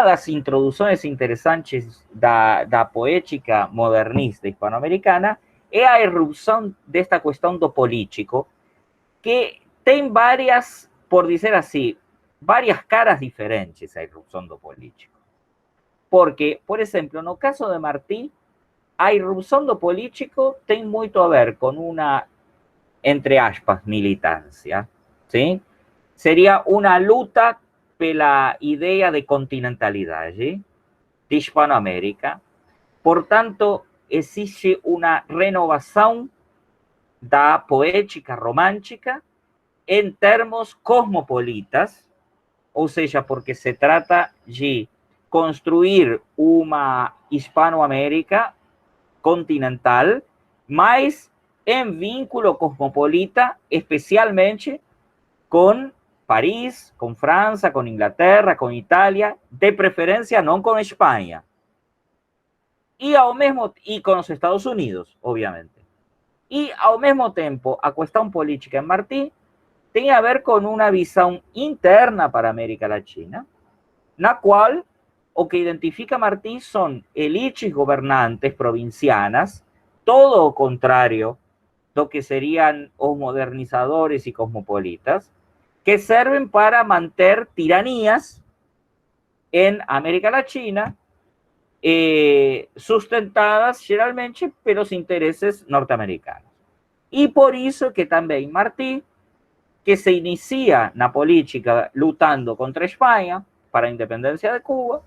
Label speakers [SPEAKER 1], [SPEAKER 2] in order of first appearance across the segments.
[SPEAKER 1] uma das introduções interessantes da poética modernista hispano-americana é a irrupção desta questão do político, que tem várias, por dizer assim, várias caras diferentes a irrupção do político. Porque, por exemplo, no caso de Martí, a irrupção do político tem muito a ver com uma, entre aspas, militância, ¿sí? Seria uma luta pela ideia de continentalidade de Hispanoamérica. Portanto, existe uma renovação da poética romântica em termos cosmopolitas, ou seja, porque se trata de construir uma Hispanoamérica continental, mas em vínculo cosmopolita, especialmente com París, com França, com Inglaterra, com Itália, de preferência não com Espanha. E com os Estados Unidos, obviamente. E, ao mesmo tempo, a questão política em Martí tem a ver com uma visão interna para a América Latina, na qual o que identifica Martí são elites governantes provincianas, todo o contrário do que seriam os modernizadores e cosmopolitas, que servem para manter tiranias em América Latina, sustentadas geralmente pelos interesses norte-americanos. E por isso que também Martí, que se inicia na política lutando contra Espanha para a independência de Cuba,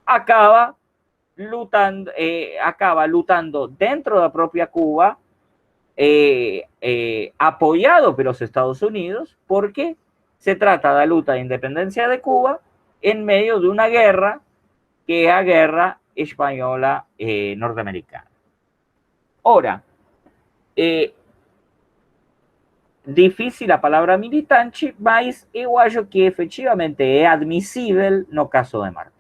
[SPEAKER 1] acaba lutando dentro da própria Cuba, apoyado pelos Estados Unidos, porque se trata da luta de independencia de Cuba en medio de una guerra que es la guerra española norteamericana. Ahora, difícil a palavra militante, mas eu acho que efectivamente é admissível no caso de Martí.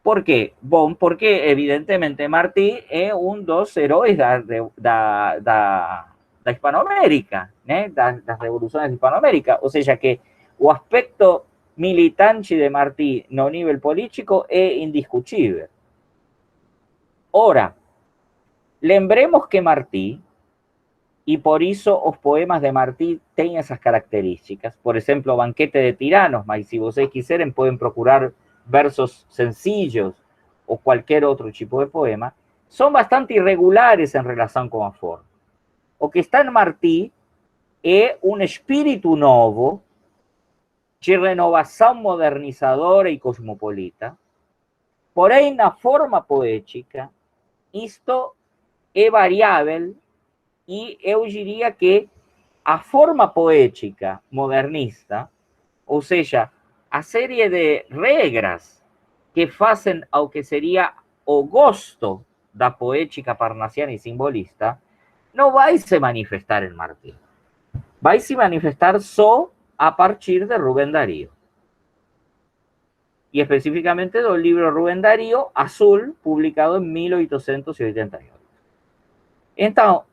[SPEAKER 1] Por quê? Bom, porque evidentemente Martí é um dos heróis da Hispanoamérica, né? das revoluções de Hispanoamérica. Ou seja, que o aspecto militante de Martí no nível político é indiscutível. Ora, lembremos que Martí, y por eso os poemas de Martí têm essas características. Por exemplo, Banquete de Tiranos, mas se vocês quiserem podem procurar versos sencillos o cualquier otro tipo de poema, son bastante irregulares en relación con a forma. O que está en Martí é um espírito novo de renovação modernizadora e cosmopolita, porém, na forma poética, isto é variável e eu diria que a forma poética modernista, ou seja, a série de regras que fazem ao que seria o gosto da poética parnassiana e simbolista, não vai se manifestar em Martí. Vai se manifestar só a partir de Rubén Darío. E especificamente do livro Rubén Darío, Azul, publicado em 1888. Então,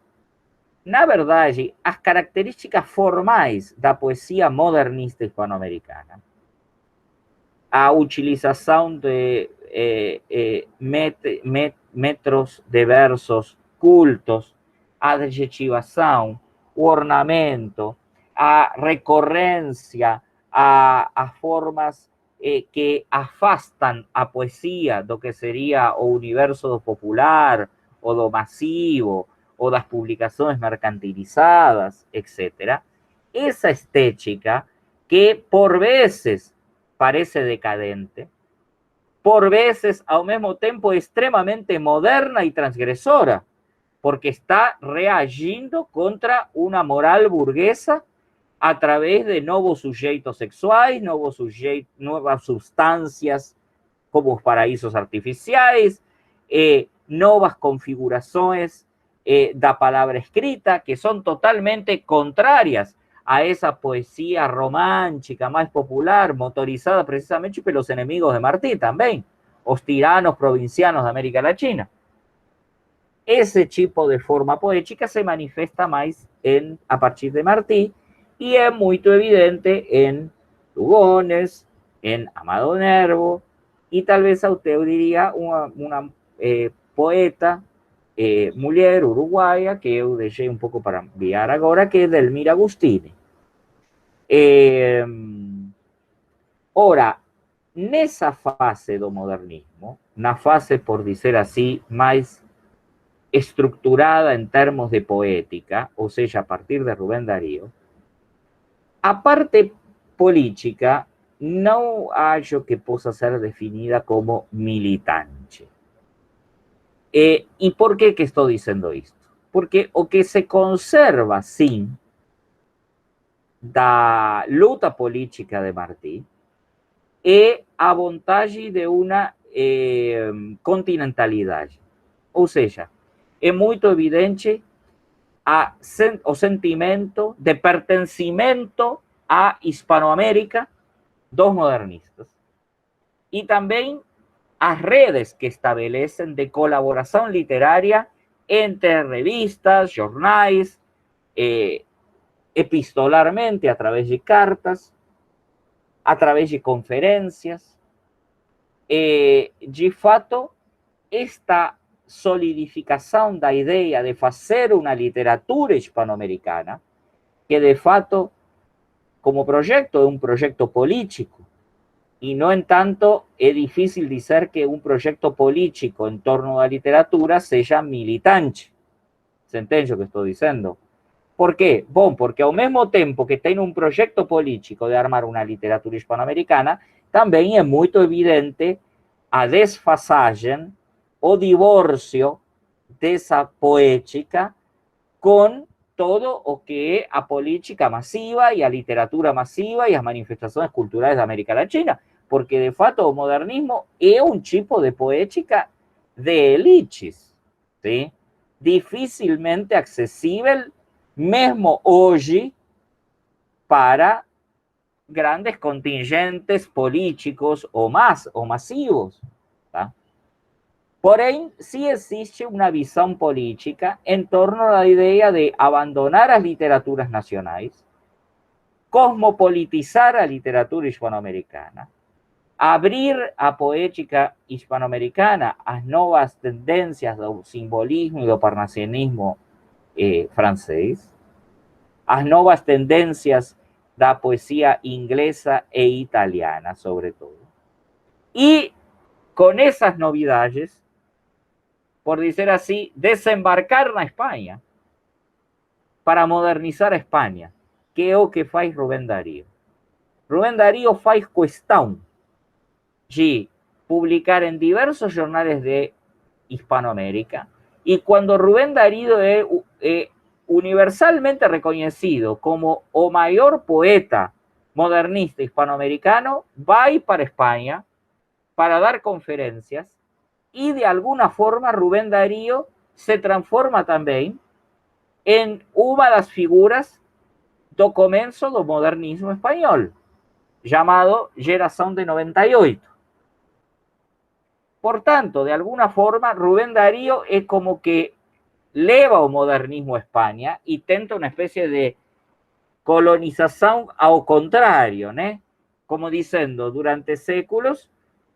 [SPEAKER 1] na verdade, as características formais da poesia modernista hispano-americana, a utilização de metros de versos cultos, a adjetivação, o ornamento, a recorrência a formas que afastam a poesia do que seria o universo do popular ou do massivo, ou das publicações mercantilizadas, etc. Essa estética que por vezes parece decadente, por veces ao mesmo tempo extremamente moderna e transgressora, porque está reagindo contra uma moral burguesa a través de novos sujeitos sexuais, novas substâncias como os paraísos artificiais, novas configurações da palavra escrita, que são totalmente contrárias a esa poesía romántica más popular, motorizada precisamente por los enemigos de Martí también, los tiranos provincianos de América Latina. Ese tipo de forma poética se manifiesta más a partir de Martí y es muy evidente en Lugones, en Amado Nervo, e talvez eu diria uma poeta, mulher uruguaia, que eu deixei um pouco para enviar agora, que é Delmira Agustini. Ora, nessa fase do modernismo, na fase, por dizer assim, mais estructurada en termos de poética, o sea, a partir de Rubén Darío, a parte política não acho que possa ser definida como militante. E por que estou dizendo isto? Porque o que se conserva, sim, da luta política de Martí é a vontade de uma continentalidade. Ou seja, é muito evidente o sentimento de pertencimento a Hispanoamérica dos modernistas. Y también a redes que establecen de colaboración literaria entre revistas, jornais, epistolarmente a través de cartas, a través de conferencias. De fato, esta solidificação da ideia de fazer uma literatura hispanoamericana, que de fato, como proyecto, es un proyecto político, y no en tanto es difícil dizer que un proyecto político en torno a la literatura sea militante. ¿Se entiende lo que estoy diciendo? ¿Por qué? Bom, porque al mismo tiempo que tiene un proyecto político de armar una literatura hispanoamericana, también es muy evidente a desfasagem, o divorcio dessa poética con todo o que a política masiva y a literatura masiva y a manifestaciones culturales de América Latina, porque de fato o modernismo é un tipo de poética de elites, ¿sí? Dificilmente accesible mesmo hoje para grandes contingentes políticos o más o masivos, ¿tá? Porém, sí existe una visión política en torno a la idea de abandonar las literaturas nacionales, cosmopolitizar a literatura hispanoamericana, abrir a poética hispanoamericana as novas tendencias do simbolismo e do parnasianismo francés, as novas tendências da poesía inglesa e italiana, sobre todo. Y con esas novedades, por decir así, desembarcar na España para modernizar a España, que é o que faz Rubén Darío. Rubén Darío faz questão de publicar en diversos jornales de Hispanoamérica, y cuando Rubén Darío es universalmente reconocido como o mayor poeta modernista hispanoamericano, va para España para dar conferencias, y de alguna forma Rubén Darío se transforma también en una de las figuras do comienzo do modernismo español, llamado Geração de 98. Por tanto, de alguna forma, Rubén Darío es como que leva o modernismo a España y tenta una especie de colonización ao contrario, ¿no? Como diciendo, durante séculos,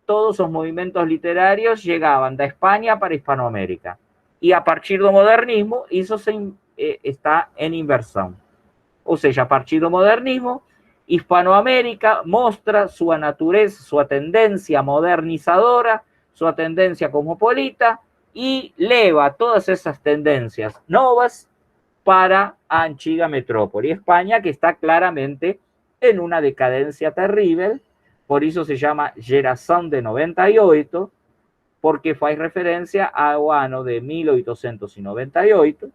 [SPEAKER 1] todos los movimientos literarios llegaban de España para Hispanoamérica. Y a partir del modernismo, eso está en inversión. O sea, a partir del modernismo, Hispanoamérica muestra su naturaleza, su tendencia modernizadora, su tendencia cosmopolita, y leva todas esas tendencias nuevas para a antiga metrópoli, España, que está claramente en una decadencia terrible. Por eso se llama Geração de 98, porque faz referencia ao ano de 1898,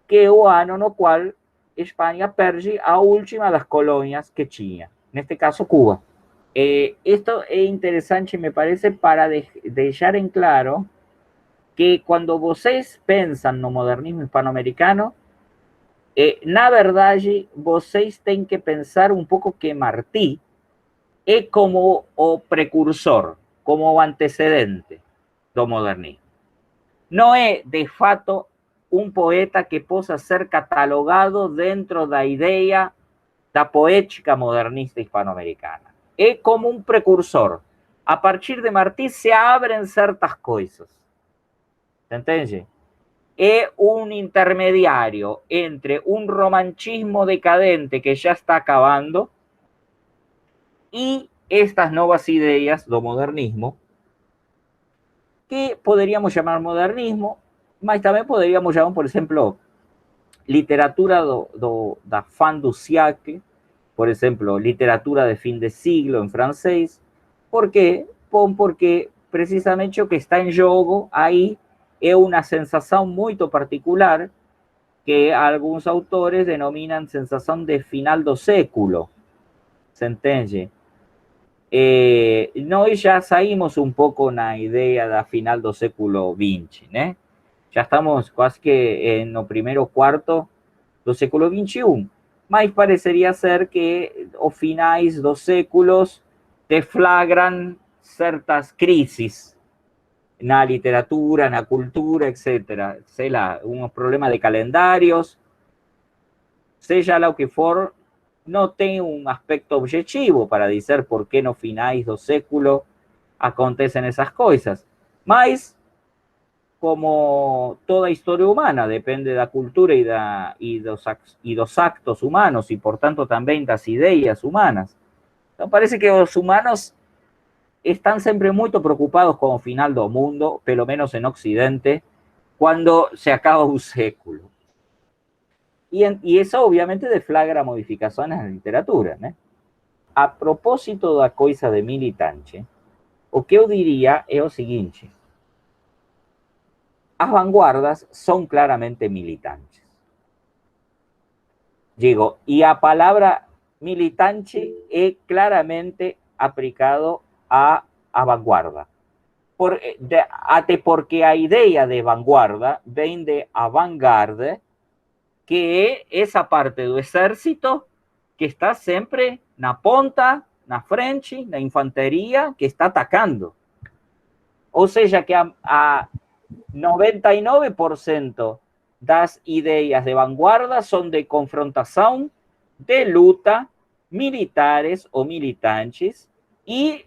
[SPEAKER 1] que é o ano no qual España perde a última das colonias que tinha, neste caso Cuba. Esto es interesante, me parece, para dejar en claro que cuando vocês pensan no modernismo hispanoamericano, na verdade, vocês têm que pensar um pouco que Martí é como o precursor, como o antecedente do modernismo. Não é, de fato, um poeta que possa ser catalogado dentro da ideia da poética modernista hispanoamericana. é como um precursor. A partir de Martí se abren certas coisas. Entende? É um intermediário entre um romantismo decadente que já está acabando e estas novas ideias do modernismo, que poderíamos chamar modernismo, mas também poderíamos chamar, por exemplo, literatura da fin du siècle, por exemplo, literatura de fim de siglo em francês. Por quê? Bom, porque precisamente o que está em jogo aí é uma sensação muito particular que alguns autores denominam sensação de final do século. Se entende? Nós já saímos um pouco na ideia da final do século XX, né? Já estamos quase que no primeiro quarto do século XXI, mas pareceria ser que os finais dos séculos deflagram certas crises na literatura, na cultura, etc. Sei lá, uns problemas de calendários, seja lá o que for, não tem um aspecto objetivo para dizer por que no finais do século acontecem essas coisas. Mas, como toda historia humana depende da cultura y dos actos humanos y por tanto también das ideias humanas. Então parece que os humanos están siempre muy preocupados con o final do mundo, pelo menos en Occidente, cuando se acaba un século. Y eso obviamente deflagra modificaciones en la literatura, né? A propósito da coisa de militante, o que eu diría é o seguinte: as vanguardas son claramente militantes. Digo, y a palabra militante es claramente aplicado a vanguarda. Até porque a idea de vanguarda vem de avant-garde, que é essa parte do exército que está sempre na ponta, na frente, na infanteria, que está atacando. Ou seja, que a 99% das ideias de vanguarda son de confrontación, de luta, militares o militantes y,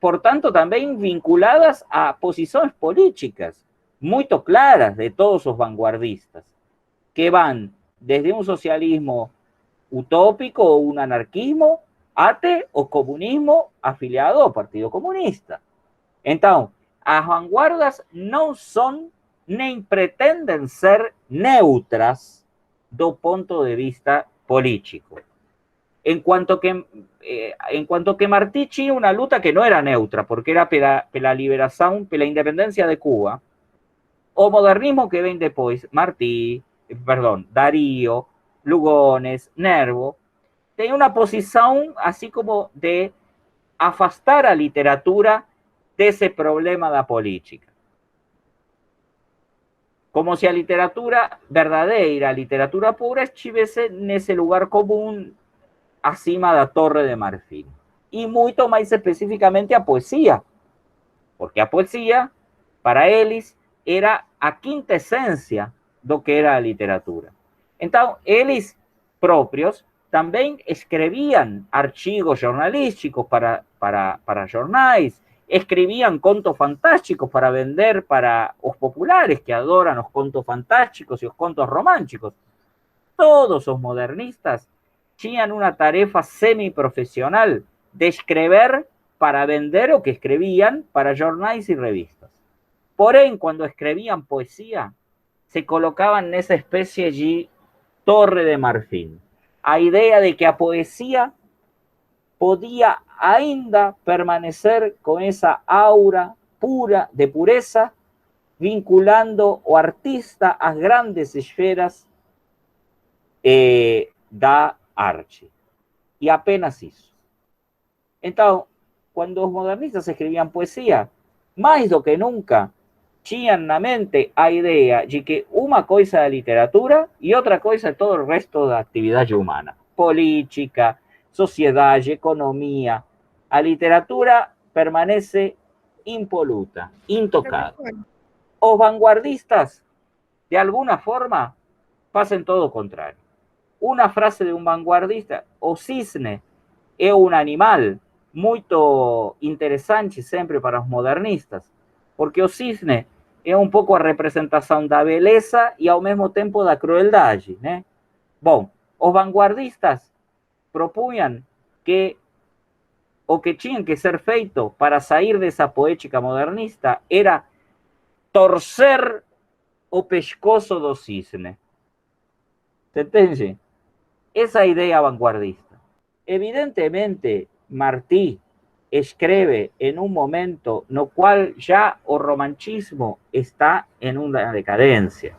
[SPEAKER 1] por tanto, también vinculadas a posiciones políticas muy claras de todos los vanguardistas, que van desde un socialismo utópico o un anarquismo até o comunismo afiliado ao Partido Comunista. Então, as vanguardas não são nem pretendem ser neutras do ponto de vista político. En cuanto que Martí tinha una luta que no era neutra, porque era pela liberación, pela independencia de Cuba, o modernismo que vem depois, Martí, perdón, Darío, Lugones, Nervo, tem una posición así como de afastar a literatura de ese problema da política. Como si a literatura verdadeira, a literatura pura, estivesse nesse lugar común acima da Torre de Marfil. E muito mais especificamente a poesía, porque a poesía, para eles, era a quinta essência do que era a literatura. Então, eles próprios também escreviam artigos jornalísticos para jornais, escribían contos fantásticos para vender para los populares que adoran los contos fantásticos y los contos románticos. Todos los modernistas tenían una tarefa semiprofesional de escribir para vender o que escribían para jornais y revistas. Porém, cuando escribían poesía, se colocaban en esa especie de torre de marfil. A idea de que a poesía podía ainda permanecer con esa aura pura de pureza, vinculando o artista às grandes esferas da arte. E apenas isso. Então, quando os modernistas escreviam poesia, mais do que nunca, tinham na mente a ideia de que uma coisa é a literatura e outra coisa é todo o resto da atividade humana. Política, sociedade, economia. A literatura permanece impoluta, intocada. Os vanguardistas, de alguna forma, fazem todo o contrário. Uma frase de um vanguardista: o cisne é um animal, muito interessante sempre para os modernistas, porque o cisne é um pouco a representação da beleza e ao mesmo tempo da crueldade, né? Bom, os vanguardistas propunham que o que tinha que ser feito para sair dessa poética modernista era torcer o pescoço do cisne. ¿Se entende? Esa idea vanguardista. Evidentemente, Martí escribe en un momento no cual ya o romantismo está en una decadencia.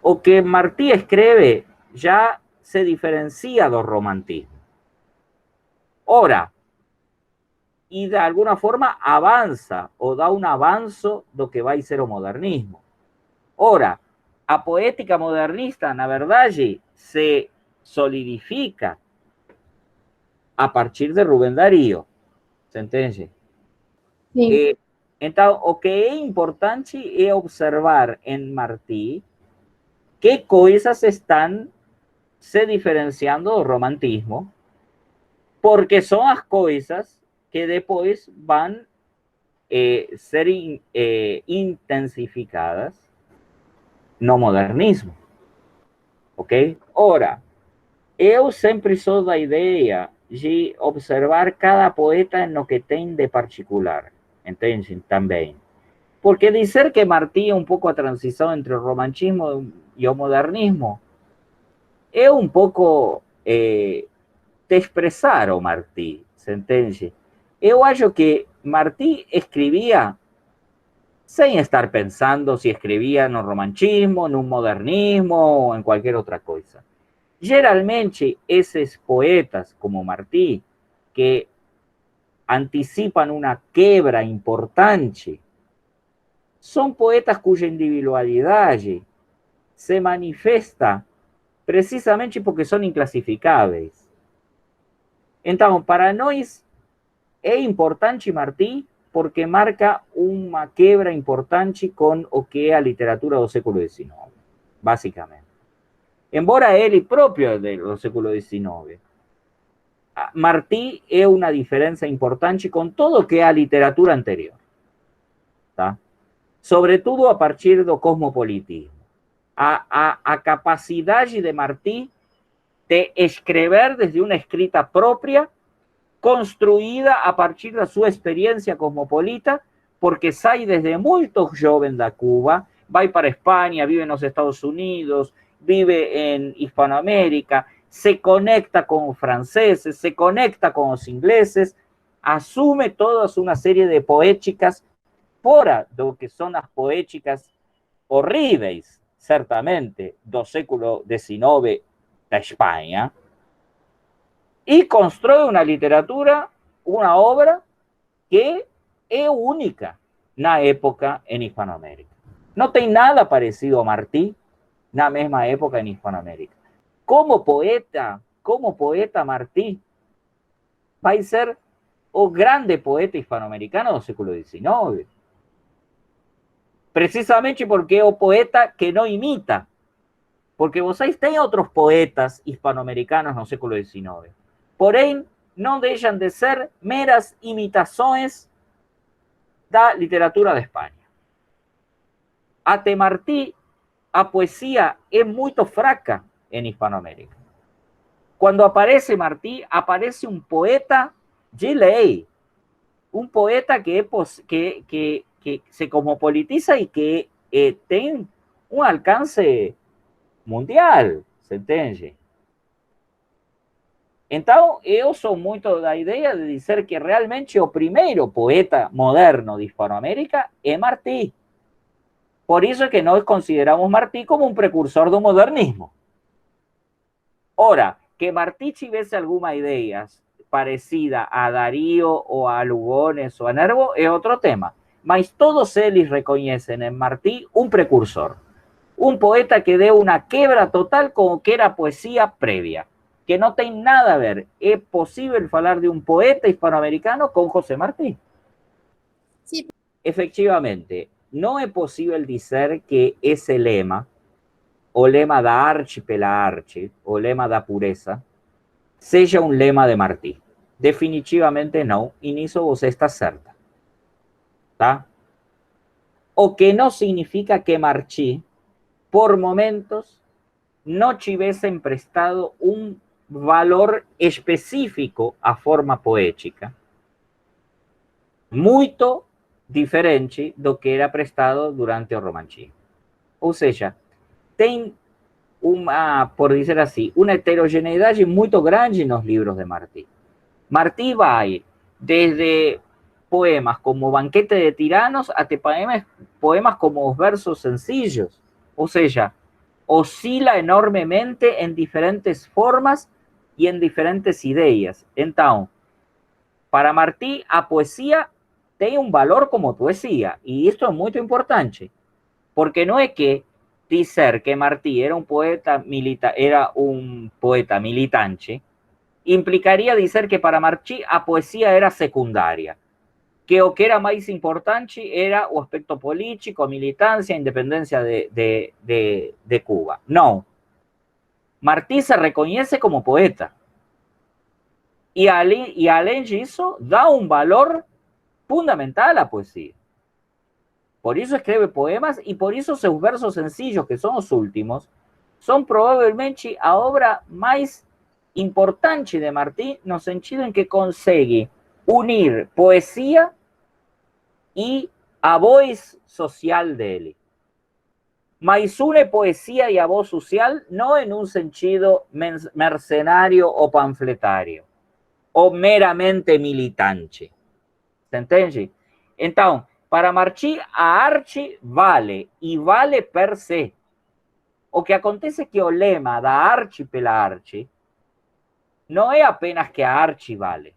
[SPEAKER 1] O que Martí escribe ya se diferencia do romantismo. Ora, y de alguna forma avanza o da un avanzo do que vai ser o modernismo. Ora, a poética modernista, na verdade, se solidifica a partir de Rubén Darío. Se entende?
[SPEAKER 2] Sim.
[SPEAKER 1] Então, o que é importante é observar em Martí que coisas estão se diferenciando do romantismo, porque são as coisas que depois vão ser intensificadas no modernismo. Ok? Ora, eu sempre sou da ideia de observar cada poeta no que tem de particular, entende? Também. Porque dizer que Martí é um pouco a transição entre o romantismo e o modernismo é um pouco desprezar o Martí, se entende? Eu acho que Martí escrevia sem estar pensando se escrevia no romantismo, no modernismo ou em qualquer outra coisa. Geralmente, esses poetas como Martí, que anticipan una quebra importante, son poetas cuya individualidad se manifiesta precisamente porque son inclasificáveis. Entonces, para nós é importante Martí porque marca uma quebra importante com o que é a literatura do século XIX, basicamente. Embora ele próprio do século XIX, Martí é uma diferença importante com todo o que é a literatura anterior, tá? Sobretudo a partir do cosmopolitismo. A capacidade de Martí de escrever desde uma escrita própria, construída a partir da sua experiência cosmopolita, porque sai desde muito jovem da Cuba, vai para Espanha, vive nos Estados Unidos, vive en Hispanoamérica, se conecta con los franceses, se conecta con los ingleses, asume toda una serie de poéticas fora do que son las poéticas horríveis, certamente, do século XIX da Espanha, y construye una literatura, una obra que es única na época en Hispanoamérica. No tem nada parecido a Martí na mesma época en Hispanoamérica. Como poeta Martí vai ser o grande poeta hispanoamericano do século XIX. Precisamente porque é o poeta que não imita. Porque vocês têm outros poetas hispanoamericanos no século XIX. Porém, não deixam de ser meras imitações da literatura da Espanha. Até Martí, a poesia é muito fraca em Hispanoamérica. Quando aparece Martí, aparece um poeta de lei, um poeta que se cosmopolitiza e que tem um alcance mundial, se entende? Então, eu sou muito da ideia de dizer que realmente o primeiro poeta moderno de Hispanoamérica é Martí. Por isso é que nós consideramos Martí como um precursor do modernismo. Ora, que Martí tivesse alguma ideia parecida a Darío ou a Lugones ou a Nervo é outro tema. Mas todos eles reconhecem em Martí um precursor. Um poeta que deu uma quebra total com o que era a poesia prévia. Que não tem nada a ver. É possível falar de um poeta hispanoamericano com José Martí.
[SPEAKER 2] Sí.
[SPEAKER 1] Efectivamente, não é possível dizer que esse lema, o lema da arte pela arte, o lema da pureza, seja um lema de Martí. Definitivamente não, e nisso você está certa. Tá? O que no significa que Martí, por momentos, no tivesen prestado un valor específico a forma poética, muito diferente do que era prestado durante o romantismo. Ou seja, tem uma, por dizer assim, uma heterogeneidade muito grande nos livros de Martí. Martí vai desde poemas como Banquete de Tiranos hasta poemas como Os Versos Sencillos. O sea, oscila enormemente en diferentes formas y en diferentes ideas. Entonces, para Martí, a poesía tiene un valor como poesía. Y esto es muy importante, porque no es que decir que Martí era un poeta militante, implicaría decir que para Martí a poesía era secundaria, que o que era más importante era o aspecto político, militancia, independencia de Cuba. No. Martí se reconoce como poeta. Y além disso, da un valor fundamental a poesía. Por eso escribe poemas y por eso sus versos sencillos, que son los últimos, son probablemente a obra más importante de Martí, no sentido en que consigue unir poesía y a voz social de él. Mas une poesía y a voz social no en un sentido mercenario o panfletario, o meramente militante. ¿Se entiende? Entonces, para Martí, a arte vale, y vale per se. O que acontece que o lema da arte pela arte no es apenas que a arte vale,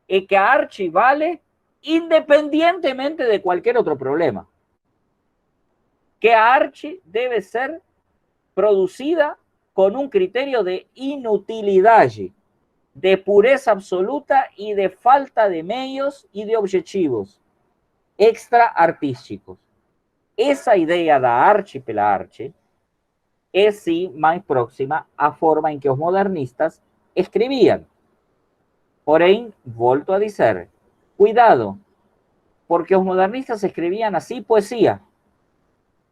[SPEAKER 1] es que a arte vale independientemente de cualquier otro problema. Que a arte debe ser producida con un criterio de inutilidad, de pureza absoluta y de falta de medios y de objetivos extra artísticos. Esa idea da arte pela arte es sí más próxima a forma en que los modernistas escribían. Porém, volto a decir, cuidado, porque los modernistas escribían así poesía.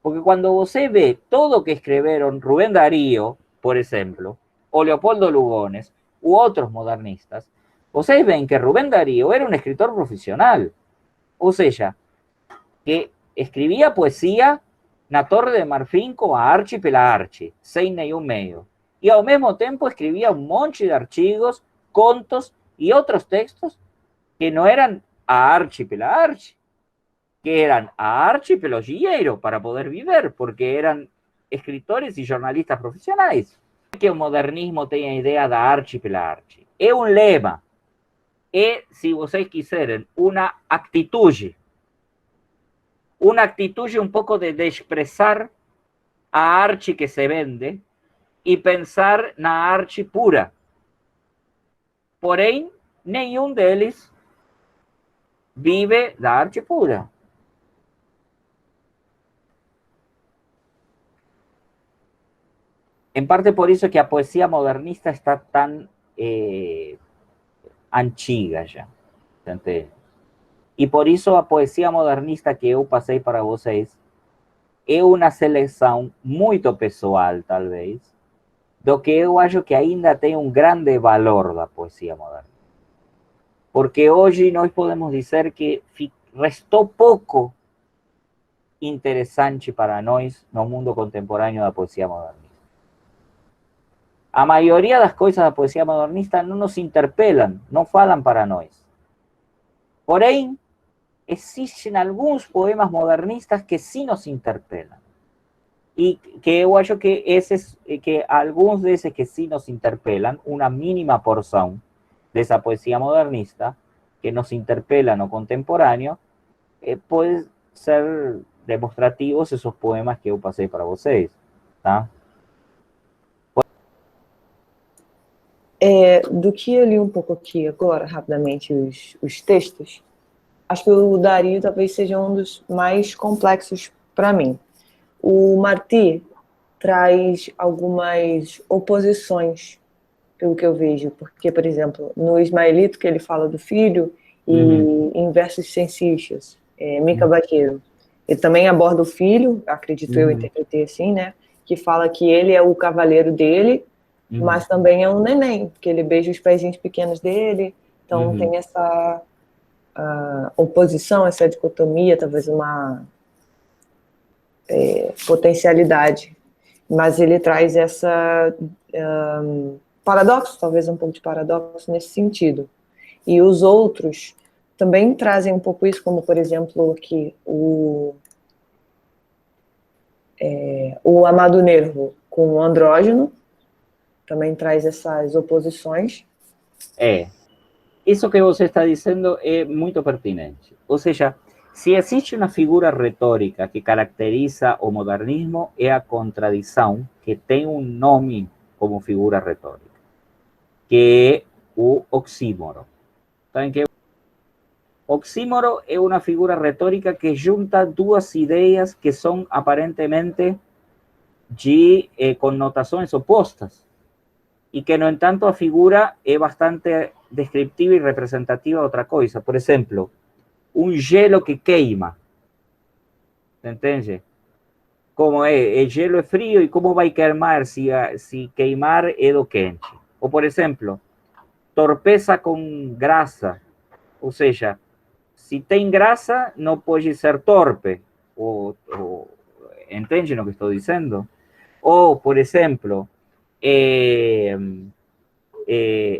[SPEAKER 1] Porque cuando você ve todo que escribieron Rubén Darío, por ejemplo, o Leopoldo Lugones, u otros modernistas, vocês ven que Rubén Darío era un escritor profesional. O sea, que escribía poesía na Torre de Marfim com a arte pela arte, sem nenhum meio. Y al mismo tiempo escribía un monte de artigos, contos y otros textos que no eran a arte pela arte, que eran a arte pelo dinheiro para poder vivir, porque eran escritores y jornalistas profesionales. Que el modernismo tenga idea da arte pela arte. Es un lema, es, si vocês quiserem, una actitud un poco de expresar a arte que se vende y pensar na arte pura. Porém, nenhum deles vive da arte pura. En parte por eso que a poesía modernista está tan antiga ya. Y por eso a poesía modernista que eu passei para vocês é uma seleção muito pessoal, talvez, do que eu acho que ainda tem um grande valor da poesia moderna. Porque hoje nós podemos dizer que restou pouco interessante para nós no mundo contemporâneo da poesia modernista. A maioria das coisas da poesia modernista não nos interpelam, não falam para nós. Porém, existen algunos poemas modernistas que sí nos interpelan. Y que yo acho que algunos de esos que sí nos interpelan, una mínima porción de esa poesía modernista, que nos interpela no contemporáneo, puede ser demostrativos esos poemas que yo pasé para vocês. Tá?
[SPEAKER 3] Do que eu li um pouco aqui agora, rapidamente, os textos, acho que o Dario talvez seja um dos mais complexos para mim. O Martí traz algumas oposições pelo que eu vejo. Porque, por exemplo, no Ismaelito, que ele fala do filho, e em Versos Sensícios, Mica Baqueiro, ele também aborda o filho, acredito eu, interpretei assim, né? Que fala que ele é o cavaleiro dele, mas também é um neném, porque ele beija os pezinhos pequenos dele, então tem essa oposição, essa dicotomia, talvez uma potencialidade, mas ele traz essa paradoxo, talvez um pouco de paradoxo nesse sentido. E os outros também trazem um pouco isso, como, por exemplo, aqui o Amado Nervo com o andrógeno, também traz essas oposições.
[SPEAKER 1] Isso que você está dizendo é muito pertinente. Ou seja, se existe uma figura retórica que caracteriza o modernismo, é a contradição, que tem um nome como figura retórica, que é o oxímoro. Saben que oxímoro é uma figura retórica que junta duas ideias que são aparentemente de connotações opostas, y que, no entanto, a figura es bastante descriptiva y representativa de otra cosa. Por ejemplo, un hielo que queima. ¿Entiendes? Como el hielo es frío y cómo va a quemar si queimar es do quente. O, por ejemplo, torpeza con grasa. O sea, si tem grasa, no puede ser torpe. ¿Entiendes lo que estoy diciendo? O, por ejemplo,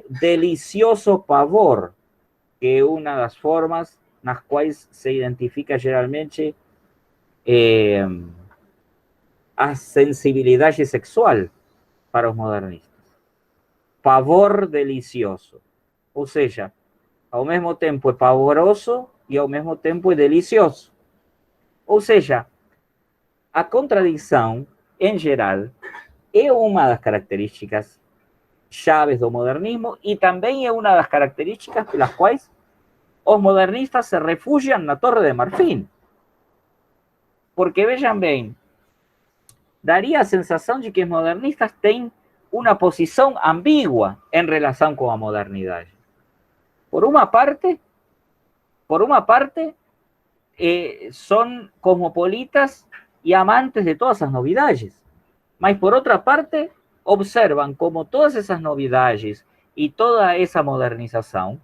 [SPEAKER 1] delicioso pavor, que es una de las formas en las cuales se identifica generalmente a sensibilidad sexual para los modernistas. Pavor delicioso. O sea, al mismo tiempo es pavoroso y al mismo tiempo es delicioso. O sea, a contradicción, en general, es una de las características chaves do modernismo y también es una de las características pelas cuales los modernistas se refugian en la Torre de Marfil. Porque, vean bien, daría a sensación de que los modernistas tienen una posición ambigua en relación con la modernidad. Por una parte, son cosmopolitas y amantes de todas esas novedades. Mas, por otra parte, observan como todas esas novedades y toda esa modernización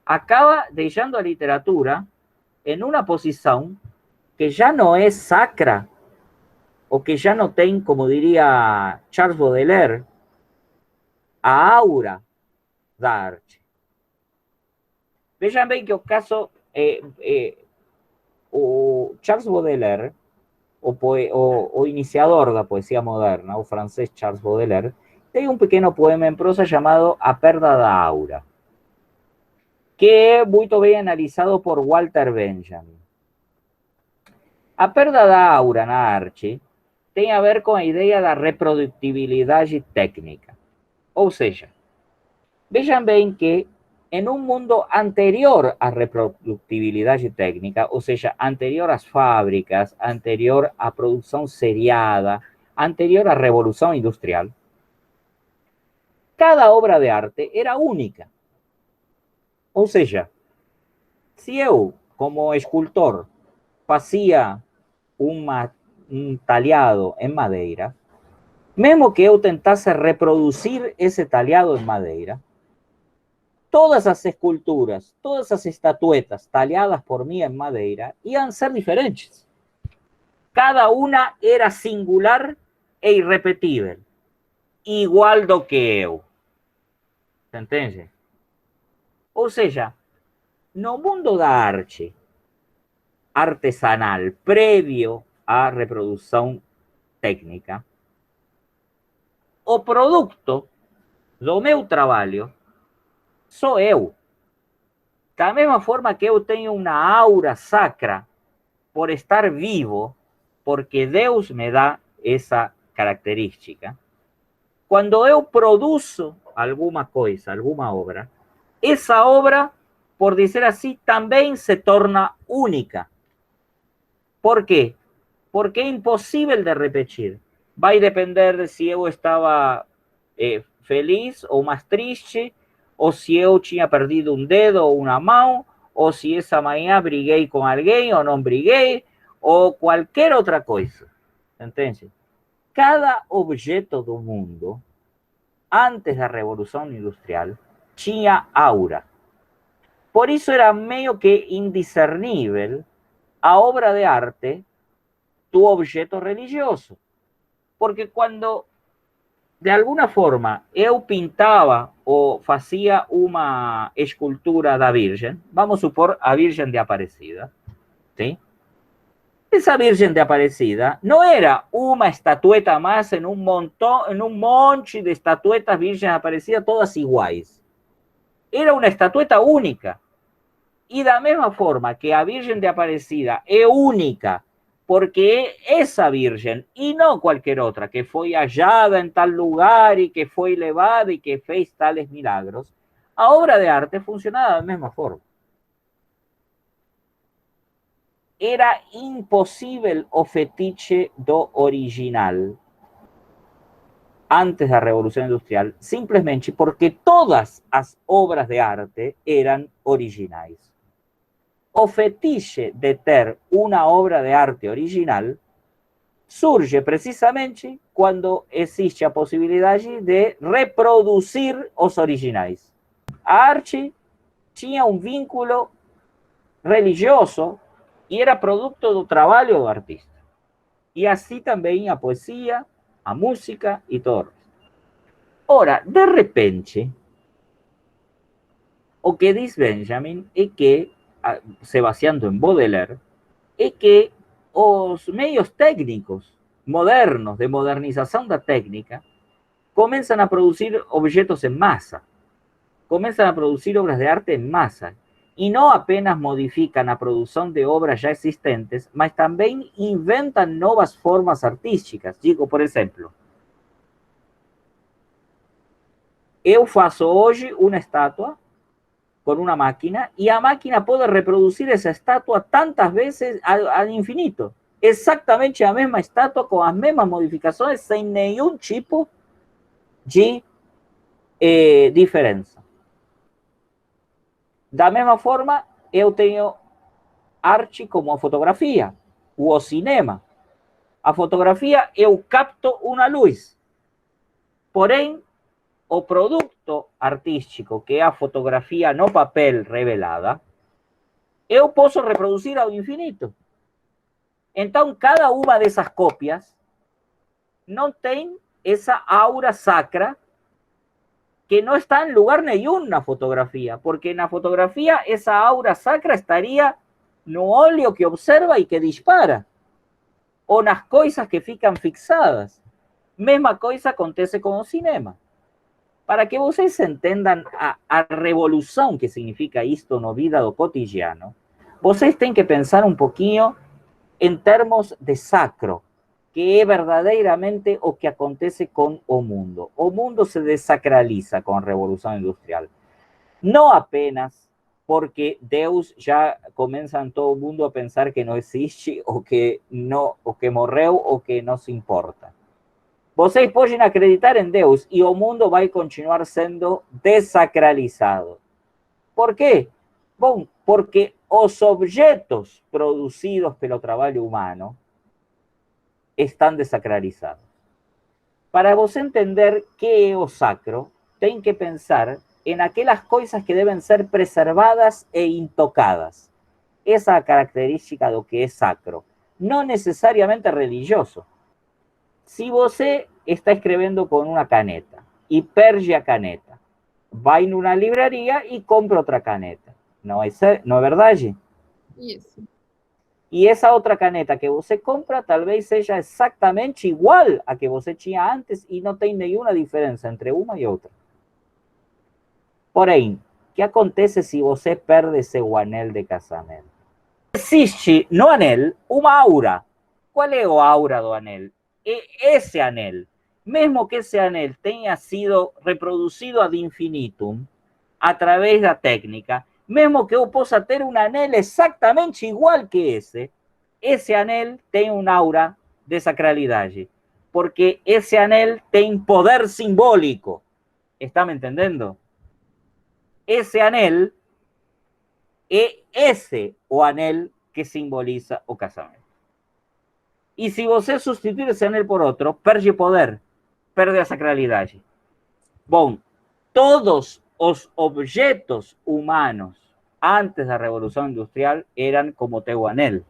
[SPEAKER 1] acaba dejando a literatura en una posición que ya no es sacra, o que ya no tiene, como diría Charles Baudelaire, a aura da arte. Vean bien que el caso, o Charles Baudelaire, o iniciador da poesía moderna, o francés Charles Baudelaire, tiene un pequeño poema en prosa llamado A Perda da Aura, que es muy bien analizado por Walter Benjamin. A perda da aura na arte tem a ver com a ideia da reproductibilidade técnica. Ou seja, vejam bem que em um mundo anterior à reproductibilidade técnica, ou seja, anterior às fábricas, anterior à produção seriada, anterior à revolução industrial, cada obra de arte era única. Ou seja, se eu, como escultor, fazia um talhado em madeira, mesmo que eu tentasse reproduzir esse talhado em madeira, todas as esculturas, todas as estatuetas talhadas por mim em madeira iam ser diferentes. Cada uma era singular e irrepetível, igual do que eu. Entende? Ou seja, no mundo da arte artesanal, previo à reprodução técnica, o produto do meu trabalho sou eu. Da mesma forma que eu tenho uma aura sacra por estar vivo, porque Deus me dá essa característica, quando eu produzo alguma coisa, alguma obra, essa obra, por dizer assim, também se torna única. ¿Por quê? Porque é impossível de repetir. Vai depender de se eu estava feliz ou mais triste, ou se eu tinha perdido um dedo ou uma mão, ou se essa manhã briguei com alguém ou não briguei, ou qualquer outra coisa. Entende? Cada objeto do mundo, antes da Revolução Industrial, tinha aura. Por isso era meio que indiscernível a obra de arte do objeto religioso. Porque quando, de alguma forma, eu pintava ou fazia uma escultura da Virgem, vamos supor a Virgem de Aparecida, ¿sí? Esa Virgen de Aparecida no era una estatueta más en un montón, en un monte de estatuetas Virgen Aparecida, todas iguales. Era una estatueta única. Y de la misma forma que a Virgen de Aparecida es única, porque esa Virgen, y no cualquier otra, que fue hallada en tal lugar y que fue elevada y que fez tales milagros, a obra de arte funcionaba de la misma forma. Era impossível o fetiche do original antes da Revolução Industrial, simplesmente porque todas as obras de arte eram originais. O fetiche de ter uma obra de arte original surge precisamente quando existe a possibilidade de reproduzir os originais. A arte tinha um vínculo religioso e era produto do trabalho do artista. E assim também a poesia, a música e todo. Ora, de repente, o que diz Benjamin é que, se baseando em Baudelaire, é que os meios técnicos modernos, de modernização da técnica, começam a produzir objetos em massa, começam a produzir obras de arte em massa, y no apenas modifican la producción de obras ya existentes, mas también inventan nuevas formas artísticas. Digo, por ejemplo, eu faço hoje uma estátua com uma máquina e a máquina pode reproduzir essa estátua tantas vezes ao infinito. Exatamente a mesma estátua com as mesmas modificações, sem nenhum tipo de diferença. Da mesma forma, eu tenho arte como a fotografia, ou o cinema. A fotografia, eu capto uma luz. Porém, o produto artístico, que é a fotografia no papel revelada, eu posso reproduzir ao infinito. Então, cada uma dessas cópias não tem essa aura sacra que no está en lugar nenhum na fotografía, porque na fotografía esa aura sacra estaría no óleo que observa y que dispara, o nas coisas que fican fixadas. Mesma coisa acontece com o cinema. Para que vocês entendam a revolução que significa isto na vida do cotidiano, vocês têm que pensar um pouquinho em termos de sacro, que é verdadeiramente o que acontece com o mundo. O mundo se desacraliza com a Revolução Industrial. Não apenas porque Deus já começa todo mundo a pensar que não existe, ou que morreu, ou que não se importa. Vocês podem acreditar em Deus e o mundo vai continuar sendo desacralizado. Por quê? Bom, porque os objetos produzidos pelo trabalho humano están desacralizados. Para vos entender qué es o sacro, ten que pensar en aquellas cosas que deben ser preservadas e intocadas. Esa característica de lo que es sacro, no necesariamente religioso. Si você está escribiendo con una caneta y perde a caneta, va en una librería y compra otra caneta. ¿No es verdad?
[SPEAKER 2] Isso.
[SPEAKER 1] E essa outra caneta que você compra talvez seja exatamente igual a que você tinha antes e não tem nenhuma diferença entre uma e outra. Porém, o que acontece se você perde seu anel de casamento? Existe no anel uma aura. Qual é a aura do anel? É esse anel. Mesmo que esse anel tenha sido reproduzido ad infinitum, através da técnica, mesmo que eu possa ter um anel exatamente igual que esse anel tem uma aura de sacralidade, porque esse anel tem poder simbólico. Está me entendendo? Esse anel é esse o anel que simboliza o casamento. E se você substituir esse anel por outro, perde poder, perde a sacralidade. Bom, todos os objetos humanos antes da Revolução Industrial eran como teu anel.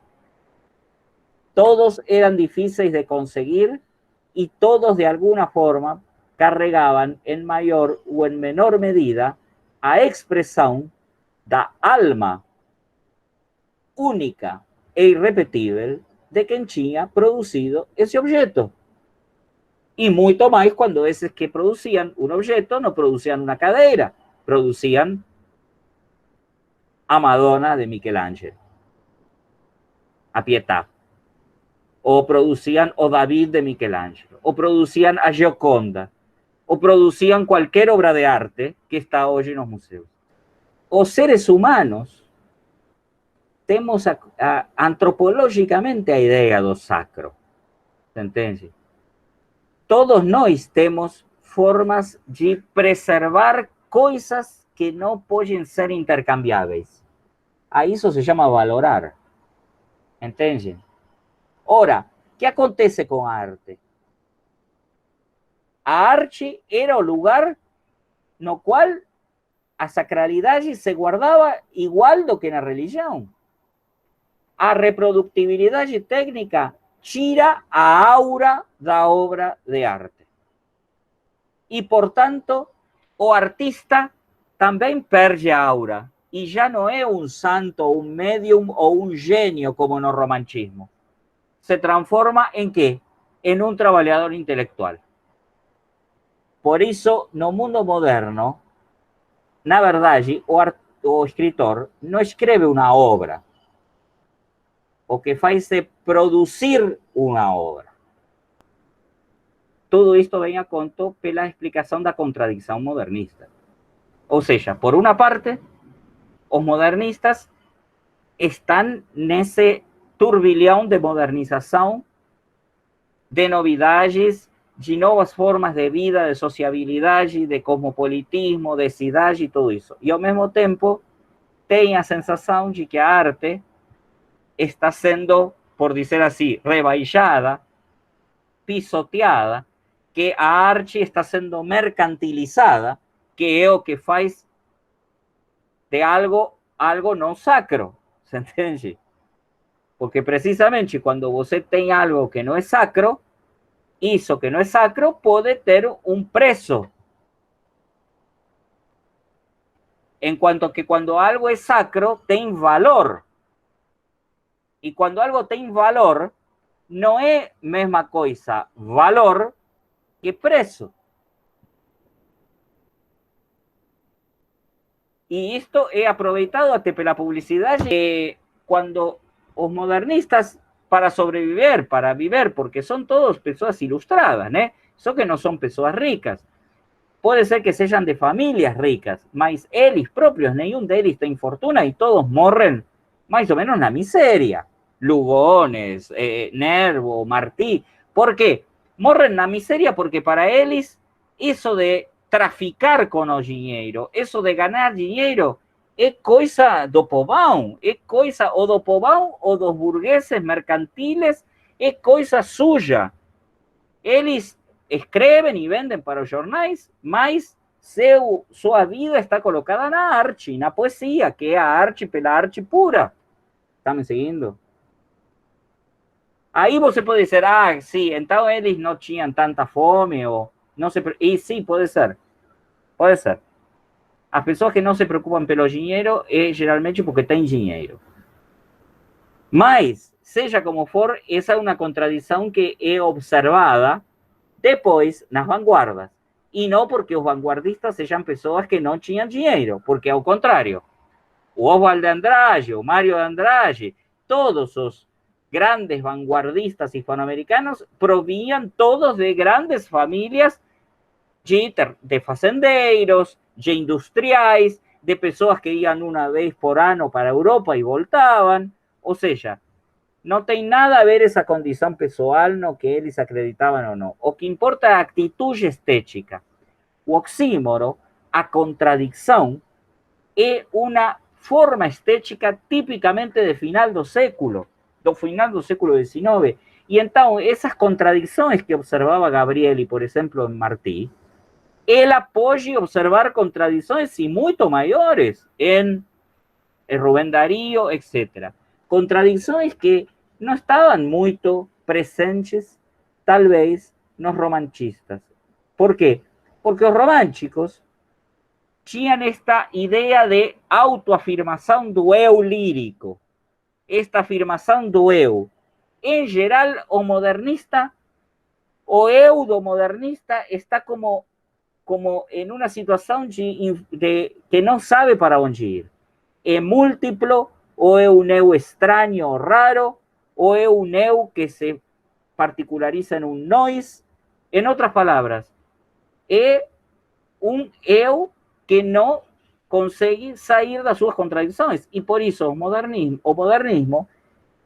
[SPEAKER 1] Todos eran difíciles de conseguir y todos de alguna forma carregaban en mayor o en menor medida a expresión da alma única e irrepetível de quem tinha produzido esse objeto. E muito mais quando esses que produziam um objeto não produziam uma cadeira, produziam a Madonna de Michelangelo, a Pietà, o producían o David de Michelangelo, o producían a Gioconda, o producían cualquier obra de arte que está hoy en los museos. Os seres humanos temos antropológicamente a idea do sacro, entende? Todos nós temos formas de preservar coisas que não podem ser intercambiáveis. A isso se chama valorar, entende? Ora, o que acontece com a arte? A arte era o lugar no qual a sacralidade se guardava igual do que na religião. A reprodutibilidade técnica tira a aura da obra de arte. E, portanto, o artista também perde a aura. E já não é um santo, um médium ou um gênio como no romantismo. Se transforma em quê? Em um trabalhador intelectual. Por isso, no mundo moderno, na verdade, o escritor não escreve uma obra. O que faz é produzir uma obra. Tudo isto vem a conto pela explicação da contradição modernista. Ou seja, por uma parte, os modernistas estão nesse turbilhão de modernização, de novidades, de novas formas de vida, de sociabilidade, de cosmopolitismo, de cidade e tudo isso. E, ao mesmo tempo, tem a sensação de que a arte está sendo, por dizer assim, rebaixada, pisoteada, que a arte está sendo mercantilizada, que é o que faz de algo não sacro, ¿se entende? Porque precisamente quando você tem algo que não é sacro, isso que não é sacro pode ter um preço. Enquanto que quando algo é sacro, tem valor. E quando algo tem valor, não é a mesma coisa valor que preço. E isto é aproveitado até pela publicidade. Quando os modernistas, para sobreviver, para viver, porque são todos pessoas ilustradas, né? Só que não são pessoas ricas. Pode ser que sejam de famílias ricas, mas eles próprios, nenhum deles tem fortuna e todos morrem mais ou menos na miséria. Lugones, Nervo, Martí. ¿Por qué? Morren na miseria porque para eles isso de traficar com o dinheiro, isso de ganhar dinheiro, é coisa do povão, é coisa ou do povão ou dos burgueses mercantiles, é coisa suja. Eles escrevem e vendem para os jornais, mas sua vida está colocada na arte, na poesia, que é a arte pela arte pura. Está me seguindo? Aí você pode dizer, sim, então eles não tinham tanta fome, ou não se... E sim, pode ser. Pode ser. As pessoas que não se preocupam pelo dinheiro é geralmente porque têm dinheiro. Mas, seja como for, essa é uma contradição que é observada depois nas vanguardas. E não porque os vanguardistas sejam pessoas que não tinham dinheiro, porque ao contrário. O Oswald de Andrade, o Mário de Andrade, todos os grandes vanguardistas hispanoamericanos provían todos de grandes famílias de fazendeiros, de industriais, de pessoas que iam uma vez por ano para a Europa e voltavam. Ou seja, não tem nada a ver essa condição pessoal no que eles acreditavam ou não. O que importa é a atitude estética. o oxímoro, a contradição, é uma forma estética tipicamente do final do século XIX. E então, essas contradições que observava Gabrieli, por exemplo, em Martí, ela pode observar contradições e muito maiores em Rubén Darío, etc. Contradições que não estavam muito presentes, talvez, nos romancistas. Por quê? Porque os românticos tinham esta ideia de autoafirmação do eu lírico, esta afirmação do eu. Em geral, o modernista, o eu do modernista está como em uma situação de que não sabe para onde ir. É múltiplo, ou é um eu estranho, raro, ou é um eu que se particulariza em um nós. Em outras palavras, é um eu que não consegue sair das suas contradições. E por isso o modernismo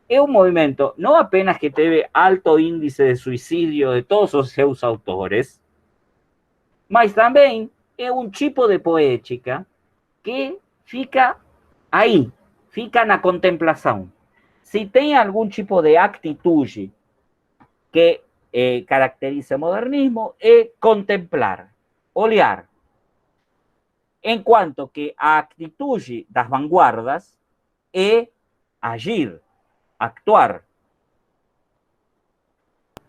[SPEAKER 1] é um movimento não apenas que teve alto índice de suicídio de todos os seus autores, mas também é um tipo de poética que fica aí, fica na contemplação. Se tem algum tipo de atitude que caracteriza o modernismo, é contemplar, olhar. Enquanto que a atitude das vanguardas é agir, actuar.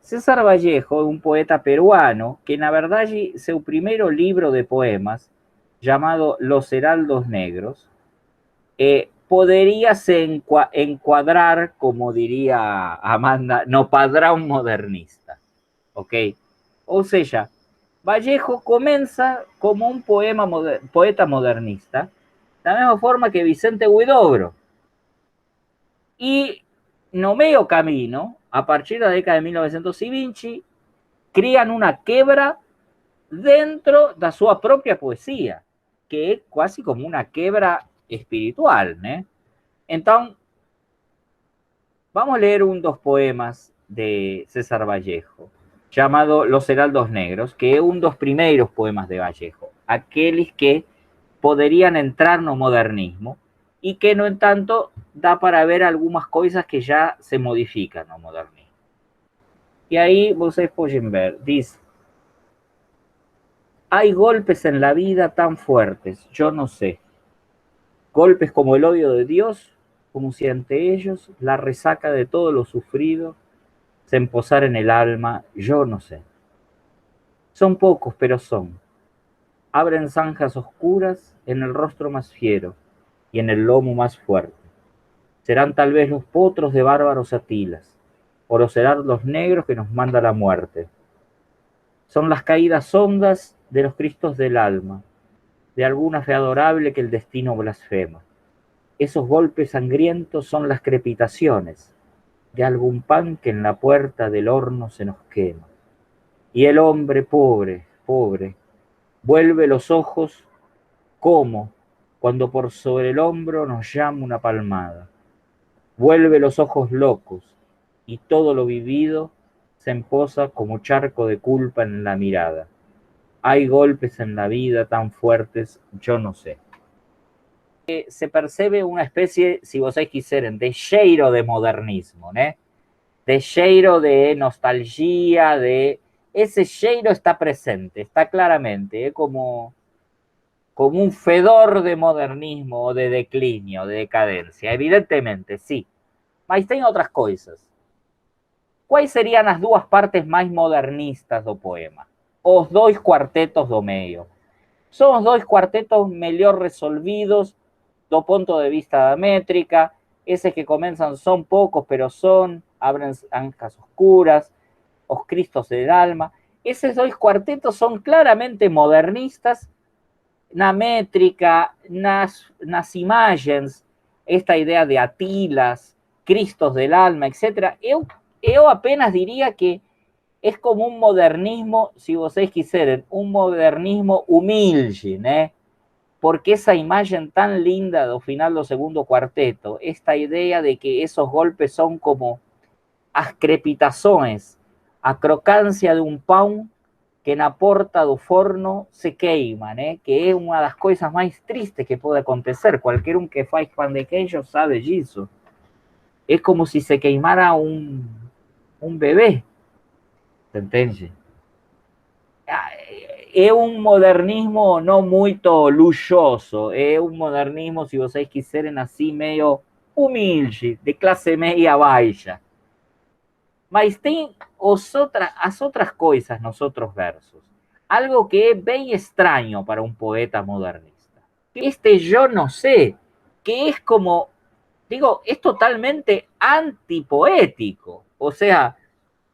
[SPEAKER 1] César Vallejo é um poeta peruano que, na verdade, seu primeiro livro de poemas, chamado Los Heraldos Negros, poderia se enquadrar, como diria Amanda, no padrão modernista. Ok? Ou seja, Vallejo começa como um poeta modernista, da mesma forma que Vicente Huidobro. E no meio caminho, a partir da década de 1920, criam uma quebra dentro da sua própria poesia, que é quase como uma quebra espiritual, né? Então, vamos ler um dos poemas de César Vallejo, chamado Los Heraldos Negros, que é um dos primeiros poemas de Vallejo, aqueles que poderiam entrar no modernismo e que, no entanto, dá para ver algumas coisas que já se modificam no modernismo. E aí vocês podem ver, diz: hay golpes en la vida tan fuertes, yo no sé, golpes como el odio de Dios, como si ante ellos la resaca de todo lo sufrido se emposara en el alma, yo no sé. Son pocos, pero son. Abren zanjas oscuras en el rostro más fiero y en el lomo más fuerte. Serán tal vez los potros de bárbaros atilas, o los heraldos negros que nos manda la muerte. Son las caídas hondas de los cristos del alma, de alguna fe adorable que el destino blasfema. Esos golpes sangrientos son las crepitaciones de algún pan que en la puerta del horno se nos quema. Y el hombre pobre, pobre, vuelve los ojos como cuando por sobre el hombro nos llama una palmada. Vuelve los ojos locos y todo lo vivido se emposa como charco de culpa en la mirada. Hay golpes en la vida tan fuertes, yo no sé. Se percebe uma espécie, se vocês quiserem, de cheiro de modernismo, né? De cheiro de nostalgia, de... Esse cheiro está presente, está claramente, é como un fedor de modernismo o de declinio, de decadencia, evidentemente, sí. Mas tem outras coisas. Quais seriam as duas partes mais modernistas do poema? Os dois quartetos do meio. São os dois quartetos melhor resolvidos do ponto de vista da métrica. Esses que começam são poucos, pero son, abren zanjas oscuras, os cristos del alma. Esses dois quartetos são claramente modernistas na métrica, nas imagens, esta ideia de Atilas, cristos del alma, etc. Eu apenas diria que é como um modernismo, se vocês quiserem, um modernismo humilde, né? Porque essa imagem tão linda do final do segundo quarteto, esta ideia de que esses golpes são como as crepitações, a crocância de um pão que na porta do forno se queima, né? Que é uma das coisas mais tristes que pode acontecer. Qualquer um que faz pão de queijo sabe disso. É como se se queimara um bebê, entende? É um modernismo não muito luxuoso, é um modernismo, se vocês quiserem, assim, meio humilde, de classe média baixa. Mas tem as outras coisas nos outros versos. Algo que é bem estranho para um poeta modernista. Este yo no sé, que es como, digo, es totalmente antipoético. O sea,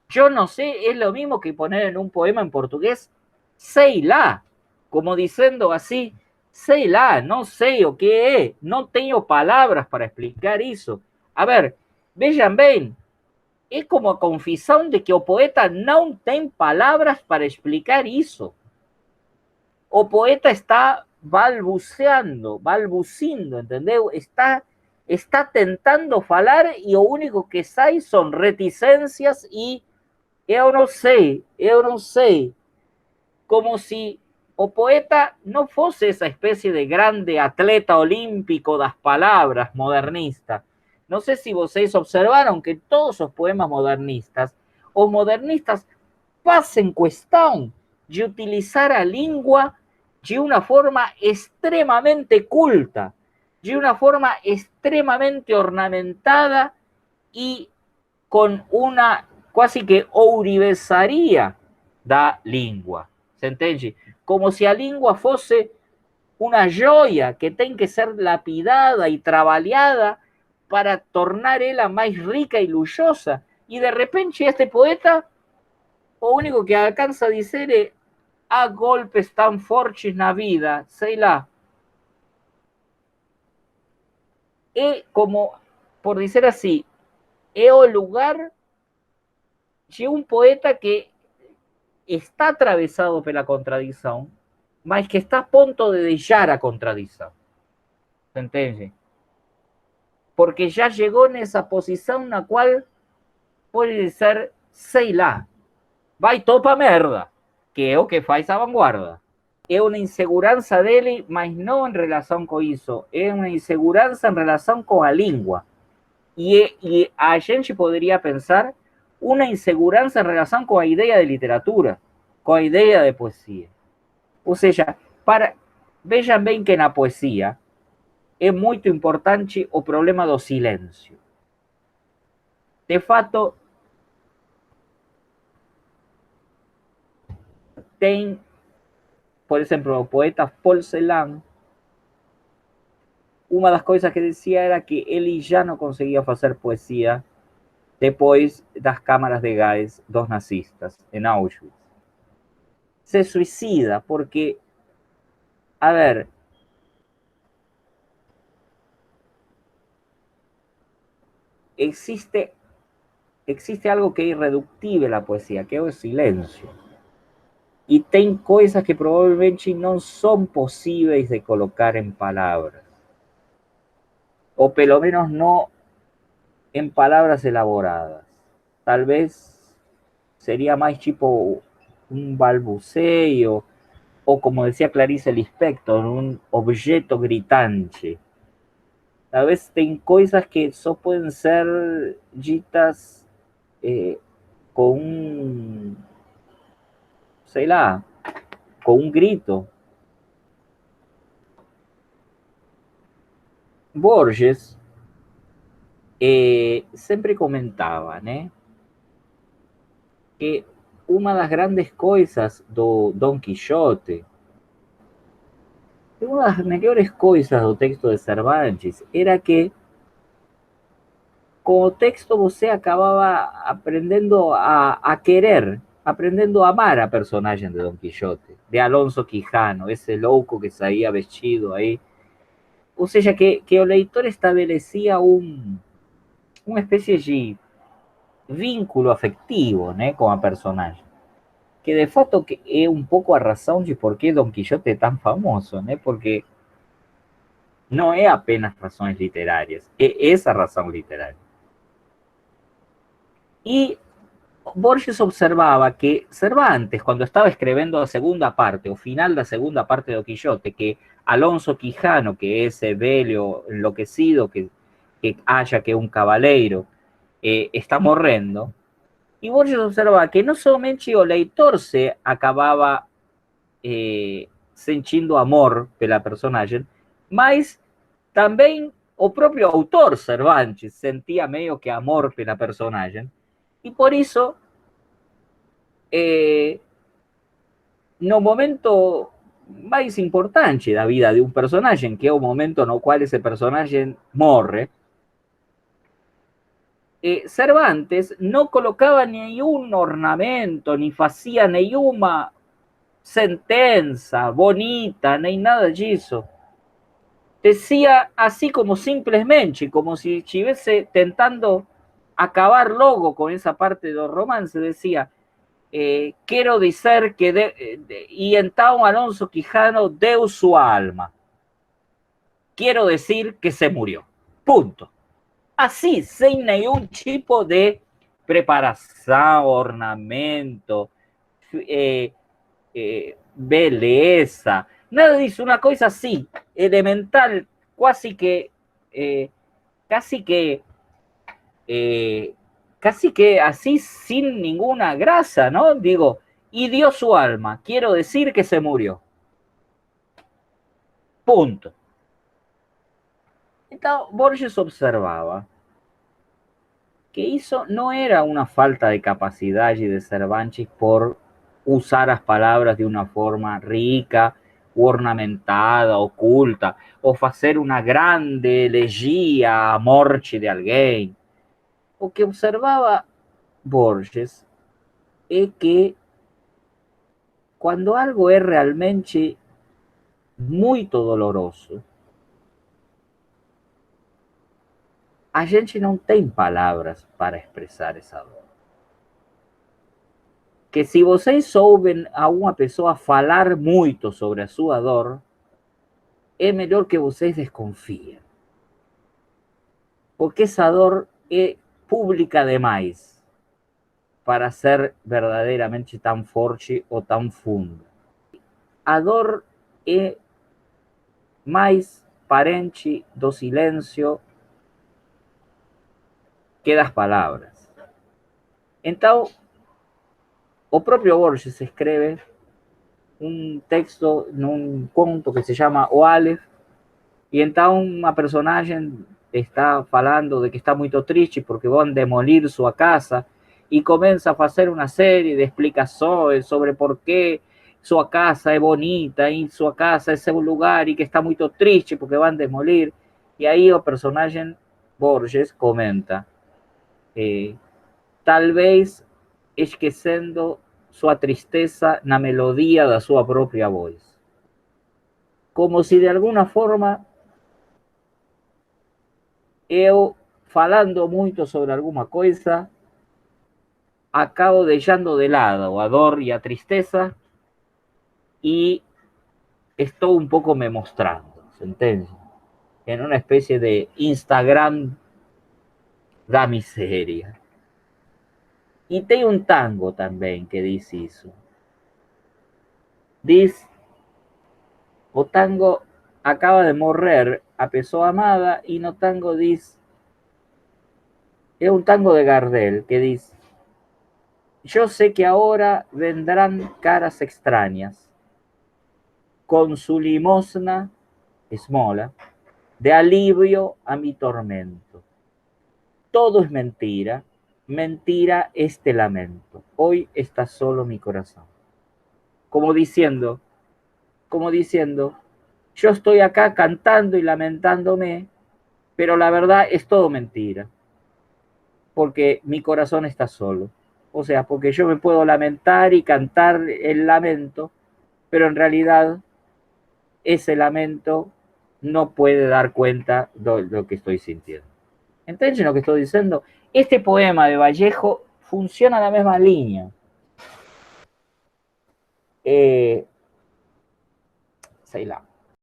[SPEAKER 1] yo no sé es lo mismo que poner en un poema en portugués, sei lá, como diciendo así, sei lá, no sé o qué es, no tengo palabras para explicar eso. A ver, vean bien, é como a confissão de que o poeta não tem palavras para explicar isso. O poeta está balbuciando, entendeu? Está tentando falar e o único que sai são reticências e eu não sei. Como se o poeta não fosse essa espécie de grande atleta olímpico das palavras modernista. Não sei se vocês observaram que todos os poemas modernistas, os modernistas fazem questão de utilizar a língua de uma forma extremamente culta, de uma forma extremamente ornamentada e com uma quase que ourivesaria da língua. ¿Se entende? Como si a língua fosse una joya que tem que ser lapidada y trabalhada para tornar ela más rica y luxosa. Y de repente este poeta, o único que alcanza a dizer é há golpes tan fortes na vida, sei lá. É como, por dizer así, é o lugar de un poeta que está atravesado pela contradição, mas que está a ponto de deixar a contradição. ¿Se entende? Porque já chegou nessa posição na qual pode dizer, sei lá, vai topa merda, que é o que faz a vanguarda. É uma insegurança dele, mas não em relação com isso. É uma insegurança em relação com a língua. E a gente poderia pensar uma insegurança em relação com a ideia de literatura, com a ideia de poesia. Ou seja, vejam bem que na poesia é muito importante o problema do silêncio. De fato, tem, por exemplo, o poeta Paul Celan, uma das coisas que dizia era que ele já não conseguia fazer poesia depois das câmaras de gás dos nazistas em Auschwitz. Se suicida porque, a ver, existe algo que é irreductível na poesia, que é o silêncio. E tem coisas que provavelmente não são possíveis de colocar em palavras. Ou pelo menos não em palavras elaboradas. Talvez seria mais tipo um balbuceio, ou como decía Clarice Lispector, un objeto gritante. A veces tem coisas que só podem ser ditas com sei lá, com um grito. Borges sempre comentava, né, que uma das grandes coisas do Don Quixote, uma das melhores coisas do texto de Cervantes, era que com o texto você acabava aprendendo a querer, aprendendo a amar a personagem de Don Quixote, de Alonso Quijano, esse louco que saía vestido aí. Ou seja, que o leitor estabelecia uma espécie de vínculo afectivo, né, com a personagem. Que de fato é um pouco a razão de por que Don Quixote é tão famoso, né? Porque não é apenas razões literárias, é essa razão literária. E Borges observaba que Cervantes, cuando estaba escribiendo la segunda parte, o final de la segunda parte de Don Quijote, que Alonso Quijano, que es velho enloquecido, que haya que un caballero, está morrendo, y Borges observaba que no solamente o leitor se acababa sentindo amor pela personagem, mas também o próprio autor Cervantes sentia meio que amor pela personagem, e por isso, no momento mais importante da vida de um personagem, que é o momento no qual esse personagem morre, Cervantes não colocava nenhum ornamento, nem fazia nenhuma sentença bonita, nem nada disso. Decía así como simplemente, como si estuviese tentando acabar logo con esa parte del romance, decía, quiero decir que y então Alonso Quijano deu su alma. Quiero decir que se murió. Punto. Así, sin ningún tipo de preparación, ornamento, beleza, nada disso, una cosa así, elemental, casi que, casi que así sin ninguna grasa, ¿no? Digo, y dio su alma, quiero decir que se murió. Punto. Entonces, Borges observaba que eso no era una falta de capacidad y de Cervantes por usar las palabras de una forma rica, ornamentada, oculta, o hacer una grande elegía a morte de alguien. O que observaba Borges es que cuando algo es realmente muy doloroso, a gente não tem palavras para expressar essa dor. Que se vocês ouvem a uma pessoa falar muito sobre a sua dor, é melhor que vocês desconfiem. Porque essa dor é pública demais para ser verdadeiramente tão forte ou tão funda. A dor é mais parente do silêncio que das palavras. Então, o próprio Borges escreve um texto num conto que se chama O Aleph, e então uma personagem está falando de que está muito triste porque vão demolir sua casa e começa a fazer uma série de explicações sobre por que sua casa é bonita e sua casa é seu lugar e que está muito triste porque vão demolir. E aí o personagem Borges comenta, talvez esquecendo sua tristeza na melodia da sua própria voz. Como se de alguma forma eu, falando muito sobre alguma coisa, acabo deixando de lado a dor e a tristeza e estou um pouco me mostrando, ¿se entende? En una especie de Instagram da miseria. E tem um tango também que diz isso. Diz, o tango acaba de morrer a pessoa amada e no tango diz, é um tango de Gardel que diz, yo sé que ahora vendrán caras extrañas con su limosna, esmola, de alivio a mi tormento. Todo es mentira, mentira este lamento. Hoy está solo mi corazón. Como diciendo, yo estoy acá cantando y lamentándome, pero la verdad es todo mentira, porque mi corazón está solo. O sea, porque yo me puedo lamentar y cantar el lamento, pero en realidad ese lamento no puede dar cuenta de lo que estoy sintiendo. ¿Entienden lo que estoy diciendo? Este poema de Vallejo funciona en la misma línea. Sei lá.